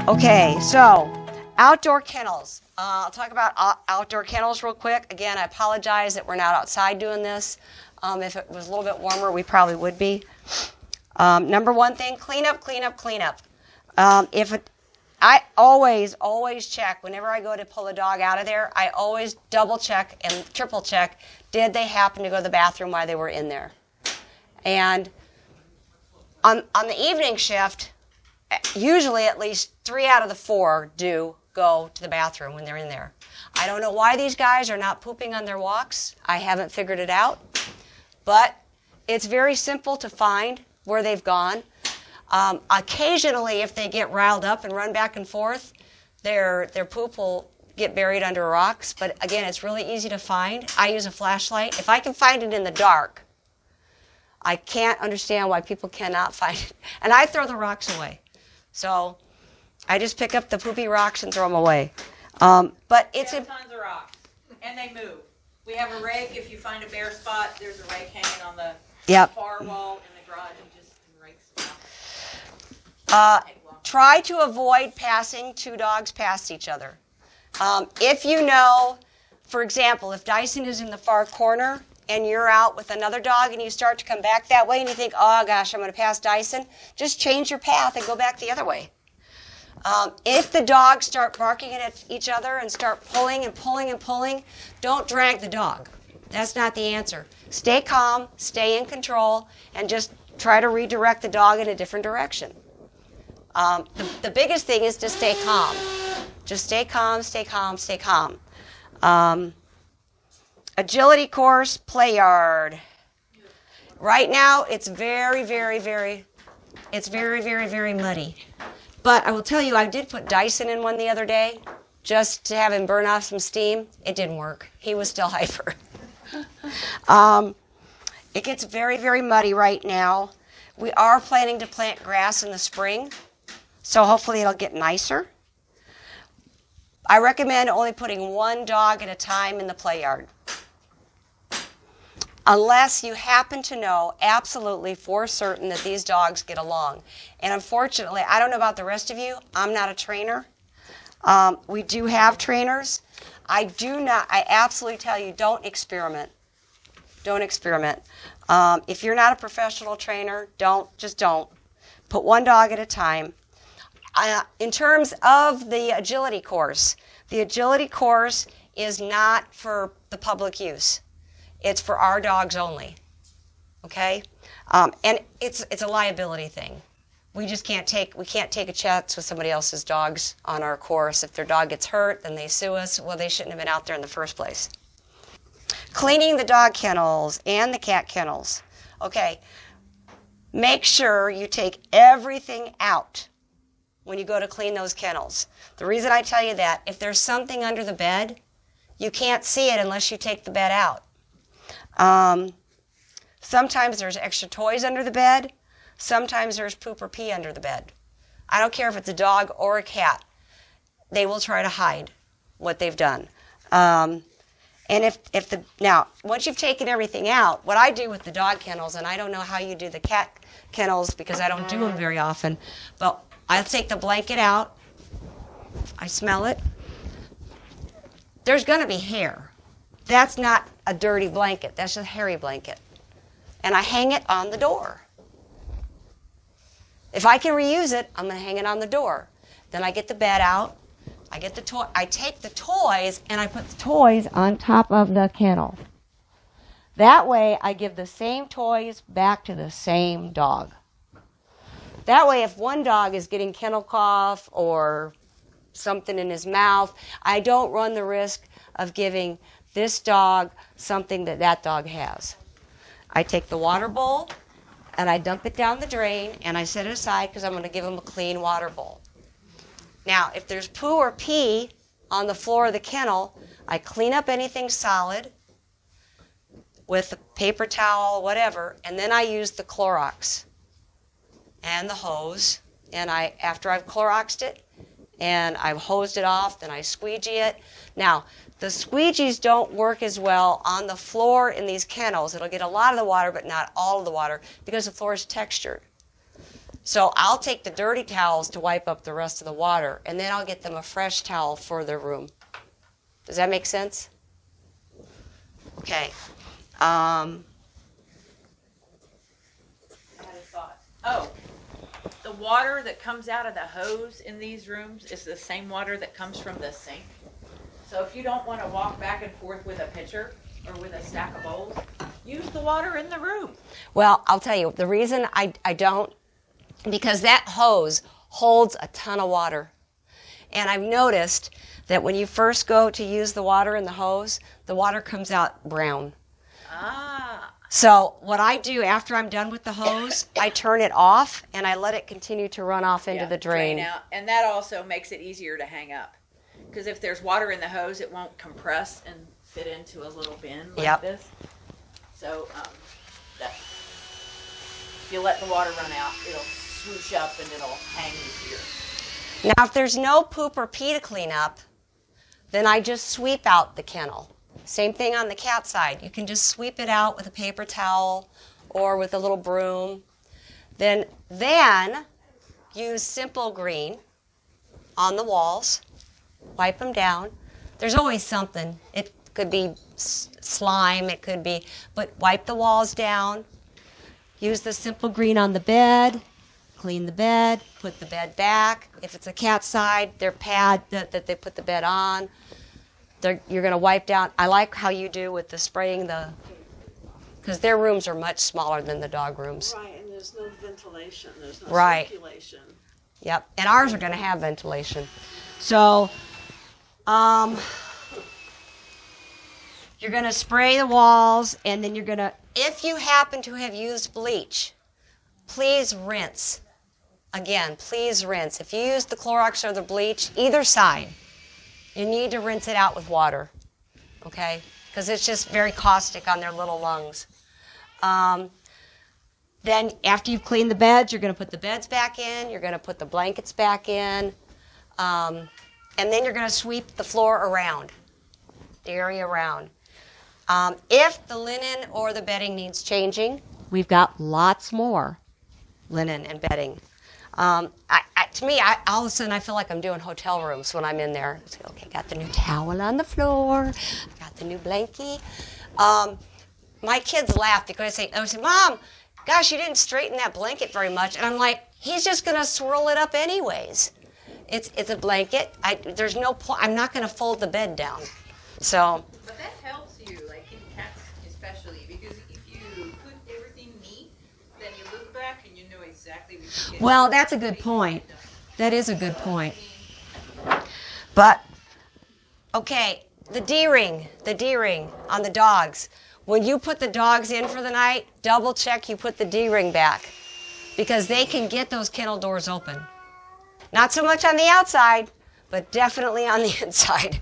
Okay, so outdoor kennels. I'll talk about outdoor kennels real quick. Again, I apologize that we're not outside doing this. If it was a little bit warmer, we probably would be. Number one thing, clean up, clean up, clean up. I always check whenever I go to pull a dog out of there. I always double check and triple check. Did they happen to go to the bathroom while they were in there? And on the evening shift, usually at least 3 out of the 4 do go to the bathroom when they're in there. I don't know why these guys are not pooping on their walks. I haven't figured it out. But it's very simple to find where they've gone. Occasionally, if they get riled up and run back and forth, their poop will get buried under rocks. But again, it's really easy to find. I use a flashlight. If I can find it in the dark, I can't understand why people cannot find it. And I throw the rocks away. So I just pick up the poopy rocks and throw them away. But it's we have tons of rocks, and they move. We have a rake. If you find a bare spot, there's a rake hanging on the far wall in the garage, and just rakes them out. Try to avoid passing 2 dogs past each other. If you know, for example, if Dyson is in the far corner and you're out with another dog and you start to come back that way and you think, oh gosh, I'm going to pass Dyson, just change your path and go back the other way. If the dogs start barking at each other and start pulling and pulling and pulling, don't drag the dog. That's not the answer. Stay calm, stay in control, and just try to redirect the dog in a different direction. The biggest thing is to stay calm. Just stay calm, stay calm, stay calm. Agility course, play yard. Right now, it's very, very, very muddy. But I will tell you, I did put Dyson in one the other day just to have him burn off some steam. It didn't work. He was still hyper. It gets very, very muddy right now. We are planning to plant grass in the spring, so hopefully it'll get nicer. I recommend only putting 1 dog at a time in the play yard, unless you happen to know absolutely for certain that these dogs get along. And unfortunately, I don't know about the rest of you, I'm not a trainer. We do have trainers. I absolutely tell you, don't experiment. Don't experiment. If you're not a professional trainer, don't. Put 1 dog at a time. In terms of the agility course is not for the public use. It's for our dogs only, okay? And it's a liability thing. We can't take a chance with somebody else's dogs on our course. If their dog gets hurt, then they sue us. Well, they shouldn't have been out there in the first place. Cleaning the dog kennels and the cat kennels. Okay, make sure you take everything out when you go to clean those kennels. The reason I tell you that, if there's something under the bed, you can't see it unless you take the bed out. Sometimes there's extra toys under the bed. Sometimes there's poop or pee under the bed. I don't care if it's a dog or a cat. They will try to hide what they've done. And now, once you've taken everything out, what I do with the dog kennels, and I don't know how you do the cat kennels because I don't do them very often, but I'll take the blanket out. I smell it. There's going to be hair. That's not a dirty blanket. That's a hairy blanket. And I hang it on the door. If I can reuse it, I'm going to hang it on the door. Then I get the bed out. I take the toys and I put the toys on top of the kennel. That way I give the same toys back to the same dog. That way if one dog is getting kennel cough or something in his mouth, I don't run the risk of giving this dog something that dog has. I take the water bowl and I dump it down the drain and I set it aside because I'm going to give him a clean water bowl. Now, if there's poo or pee on the floor of the kennel, I clean up anything solid with a paper towel, whatever, and then I use the Clorox and the hose. And after I've Cloroxed it and I've hosed it off, then I squeegee it. Now, the squeegees don't work as well on the floor in these kennels. It'll get a lot of the water, but not all of the water, because the floor is textured. So I'll take the dirty towels to wipe up the rest of the water, and then I'll get them a fresh towel for their room. Does that make sense? Okay. I had a thought. Oh, the water that comes out of the hose in these rooms is the same water that comes from the sink. So if you don't want to walk back and forth with a pitcher or with a stack of bowls, use the water in the room. Well, I'll tell you, the reason I don't, because that hose holds a ton of water. And I've noticed that when you first go to use the water in the hose, the water comes out brown. Ah. So what I do after I'm done with the hose, I turn it off and I let it continue to run off into the drain. Out. And that also makes it easier to hang up. Because if there's water in the hose, it won't compress and fit into a little bin like this. So if you let the water run out, it'll swoosh up and it'll hang easier. Now, if there's no poop or pee to clean up, then I just sweep out the kennel. Same thing on the cat side. You can just sweep it out with a paper towel or with a little broom. Then use simple green on the walls. Wipe them down. There's always something. It could be slime, it could be, but wipe the walls down. Use the simple green on the bed. Clean the bed, put the bed back. If it's a cat side, their pad that they put the bed on, you're going to wipe down. I like how you do with the spraying because their rooms are much smaller than the dog rooms. Right, and there's no ventilation, there's no circulation. Yep, and ours are going to have ventilation. So, you're going to spray the walls, and then you're going to, if you happen to have used bleach, please rinse. Again, please rinse. If you use the Clorox or the bleach, either side, you need to rinse it out with water, okay? Because it's just very caustic on their little lungs. Then after you've cleaned the beds, you're going to put the beds back in. You're going to put the blankets back in. And then you're going to sweep the floor around, the area around. If the linen or the bedding needs changing, we've got lots more linen and bedding. To me, all of a sudden I feel like I'm doing hotel rooms when I'm in there. I say, okay, got the new towel on the floor, got the new blankie. My kids laugh because I say, Mom, gosh, you didn't straighten that blanket very much. And I'm like, he's just going to swirl it up anyways. It's a blanket. There's no point. I'm not going to fold the bed down. So. But that helps you, like in cats especially, because if you put everything neat, then you look back and you know exactly what you get. Well, that's a good point. That is a good point. But, okay, the D-ring on the dogs. When you put the dogs in for the night, double check you put the D-ring back because they can get those kennel doors open. Not so much on the outside, but definitely on the inside.